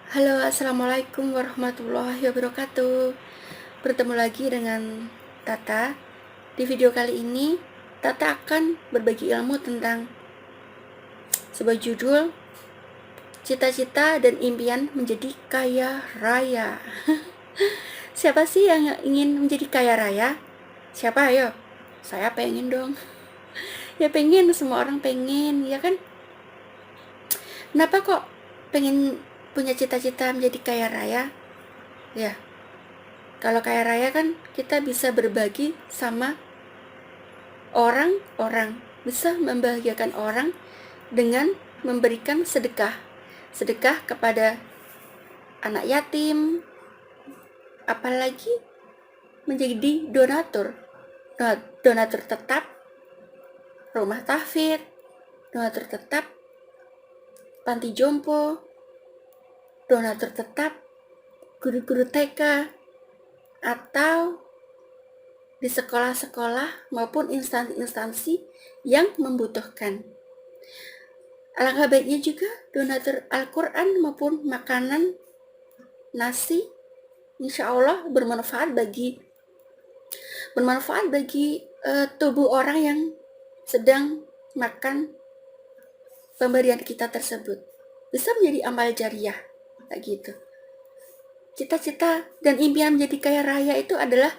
Halo, assalamualaikum warahmatullahi wabarakatuh. Bertemu lagi dengan Tata. Di video kali ini, Tata akan berbagi ilmu tentang sebuah judul Cita-cita dan impian menjadi kaya raya. Siapa sih yang ingin menjadi kaya raya? Siapa, ayo? Saya pengen dong. Ya pengen, semua orang pengen, ya kan? Kenapa kok pengen punya cita-cita menjadi kaya raya? Ya, kalau kaya raya kan kita bisa berbagi sama orang-orang, bisa membahagiakan orang dengan memberikan sedekah. Sedekah kepada anak yatim, apalagi menjadi donatur. Donatur tetap rumah tahfidz, donatur tetap panti jompo, donatur tetap guru-guru TK, atau di sekolah-sekolah maupun instansi-instansi yang membutuhkan. Alangkah baiknya juga donatur Al-Quran maupun makanan, nasi, insya Allah bermanfaat bagi tubuh orang yang sedang makan pemberian kita tersebut. Bisa menjadi amal jariah, kayak gitu. Cita-cita dan impian menjadi kaya raya itu adalah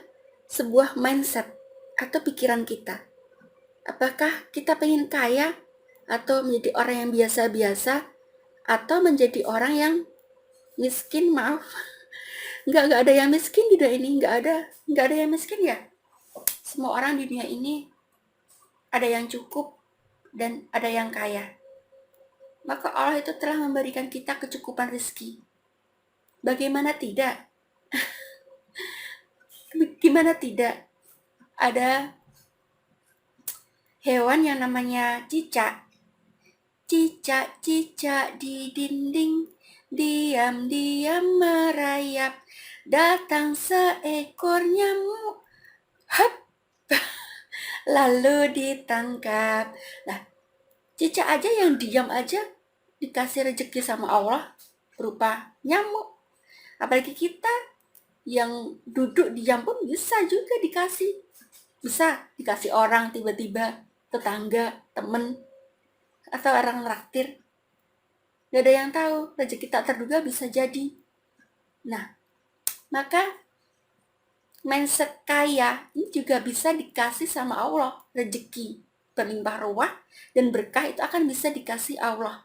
sebuah mindset atau pikiran kita. Apakah kita pengen kaya atau menjadi orang yang biasa-biasa atau menjadi orang yang miskin? Maaf, nggak ada yang miskin di dunia ini, nggak ada yang miskin ya. Semua orang di dunia ini ada yang cukup dan ada yang kaya. Maka Allah itu telah memberikan kita kecukupan rezeki. Bagaimana tidak? Gimana tidak? Ada hewan yang namanya cicak. Cicak-cicak di dinding, diam-diam merayap. Datang seekor nyamuk, hap, lalu ditangkap. Nah, cicak aja yang diam aja dikasih rezeki sama Allah berupa nyamuk. Apalagi kita yang duduk diam pun bisa juga dikasih. Bisa dikasih orang tiba-tiba, tetangga, temen, atau orang traktir. Gak ada yang tahu, rezeki tak terduga bisa jadi. Nah, maka mindset kaya ini juga bisa dikasih sama Allah. Rezeki berlimpah ruah dan berkah itu akan bisa dikasih Allah.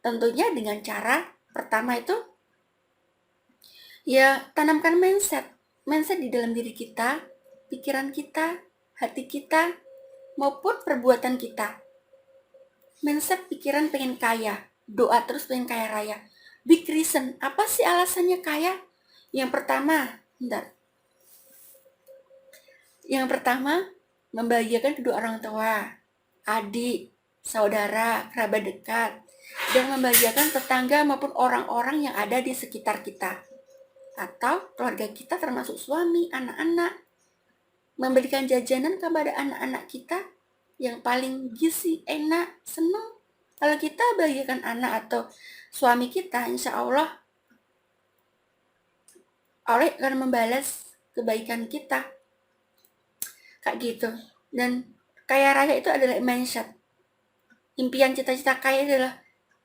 Tentunya dengan cara pertama itu ya tanamkan mindset di dalam diri kita, pikiran kita, hati kita, maupun perbuatan kita. Mindset pikiran pengen kaya, doa terus pengen kaya raya. Big reason, apa sih alasannya kaya? Yang pertama, membahagiakan kedua orang tua, adik, saudara, kerabat dekat, dan membahagiakan tetangga maupun orang-orang yang ada di sekitar kita. Atau keluarga kita termasuk suami, anak-anak, memberikan jajanan kepada anak-anak kita yang paling gizi, enak, senang. Kalau kita bahagiakan anak atau suami kita, insya Allah Allah akan membalas kebaikan kita. Kayak gitu. Dan kaya raya itu adalah mindset. Impian cita-cita kaya adalah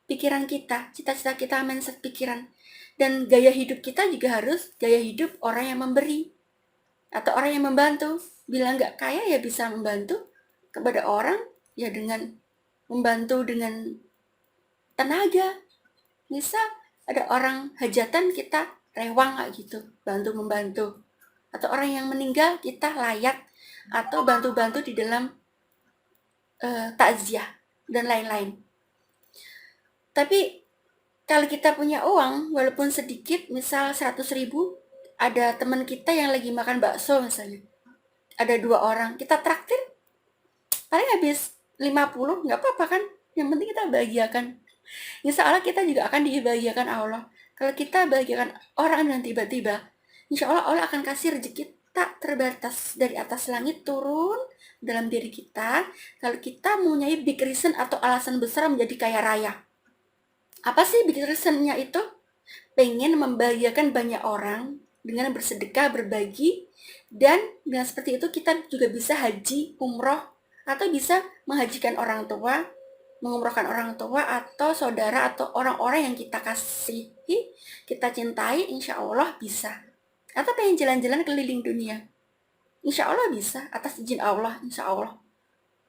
pikiran kita, cita-cita kita, mindset pikiran. Dan gaya hidup kita juga harus gaya hidup orang yang memberi atau orang yang membantu. Bila nggak kaya ya bisa membantu kepada orang ya dengan membantu dengan tenaga. Misal ada orang hajatan kita rewang kayak gitu, bantu membantu. Atau orang yang meninggal kita layak atau bantu-bantu di dalam takziah dan lain-lain. Tapi kalau kita punya uang walaupun sedikit, misal 100.000, ada teman kita yang lagi makan bakso misalnya, ada 2 orang, kita traktir paling habis 50, nggak apa-apa kan, yang penting kita bahagiakan. Insya Allah kita juga akan dibahagiakan Allah. Kalau kita bahagiakan orang dan tiba-tiba, insya Allah Allah akan kasih rezeki tak terbatas dari atas langit turun dalam diri kita. Kalau kita mempunyai big reason atau alasan besar menjadi kaya raya. Apa sih big reasonnya itu? Pengen membahagiakan banyak orang dengan bersedekah, berbagi, dan dengan seperti itu kita juga bisa haji, umroh, atau bisa menghajikan orang tua, mengumrohkan orang tua, atau saudara, atau orang-orang yang kita kasihi, kita cintai, insya Allah bisa. Atau pengen jalan-jalan keliling dunia, insya Allah bisa, atas izin Allah, insya Allah.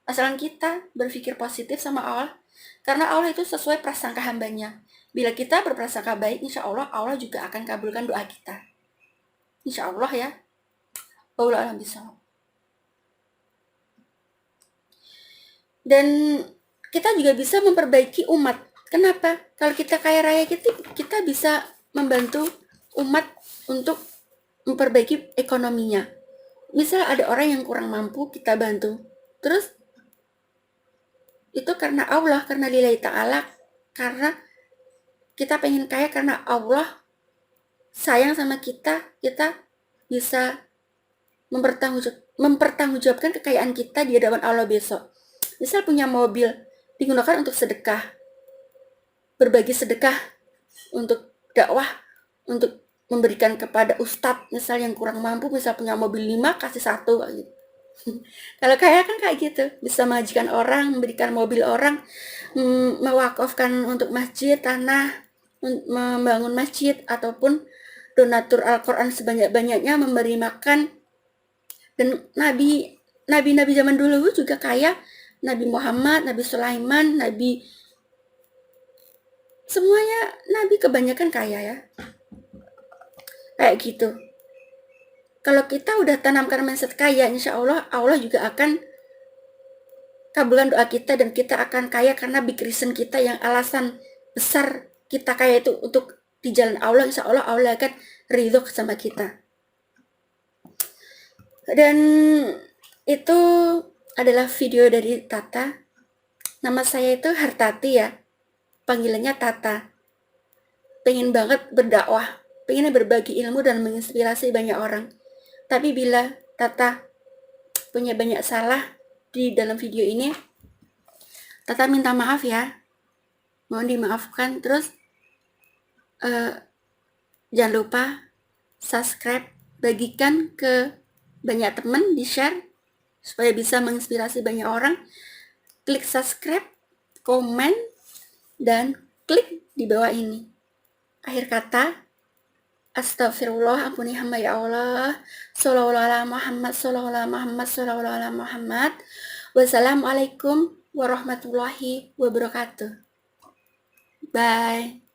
Asalkan kita berpikir positif sama Allah, karena Allah itu sesuai prasangka hambanya. Bila kita berprasangka baik, insya Allah, Allah juga akan kabulkan doa kita. Insya Allah ya. Wallahu a'lam bishawab. Dan kita juga bisa memperbaiki umat. Kenapa? Kalau kita kaya raya, kita bisa membantu umat untuk memperbaiki ekonominya. Misal ada orang yang kurang mampu, kita bantu. Terus itu karena Allah, karena lillahi ta'ala, karena kita pengen kaya, karena Allah sayang sama kita bisa mempertanggungjawabkan kekayaan kita di hadapan Allah besok. Misal punya mobil, digunakan untuk sedekah, berbagi sedekah, untuk dakwah, untuk memberikan kepada ustadz, misal yang kurang mampu, misal punya mobil 5, kasih 1, gitu. Kalau kaya kan kayak gitu, bisa mengajikan orang, memberikan mobil orang, mewakafkan untuk masjid, tanah, membangun masjid, ataupun donatur Al-Quran sebanyak-banyaknya, memberi makan. Dan nabi zaman dulu juga kaya, Nabi Muhammad, Nabi Sulaiman, semuanya nabi kebanyakan kaya ya, kayak gitu. Kalau kita udah tanamkan mindset kaya, insya Allah Allah juga akan kabulkan doa kita, dan kita akan kaya karena big reason kita, yang alasan besar kita kaya itu untuk di jalan Allah. Insya Allah Allah akan ridho sama kita. Dan itu adalah video dari Tata. Nama saya itu Hartati ya, panggilannya Tata. Pengen banget berdakwah, pengen berbagi ilmu dan menginspirasi banyak orang. Tapi bila Tata punya banyak salah di dalam video ini, Tata minta maaf ya, mohon dimaafkan. Terus jangan lupa subscribe, bagikan ke banyak teman, di share supaya bisa menginspirasi banyak orang. Klik subscribe, komen, dan klik di bawah ini. Akhir kata, astagfirullah, ampuni hamba ya Allah. Shallallahu ala Muhammad, shallallahu ala Muhammad, shallallahu ala Muhammad. Wassalamualaikum warahmatullahi wabarakatuh. Bye.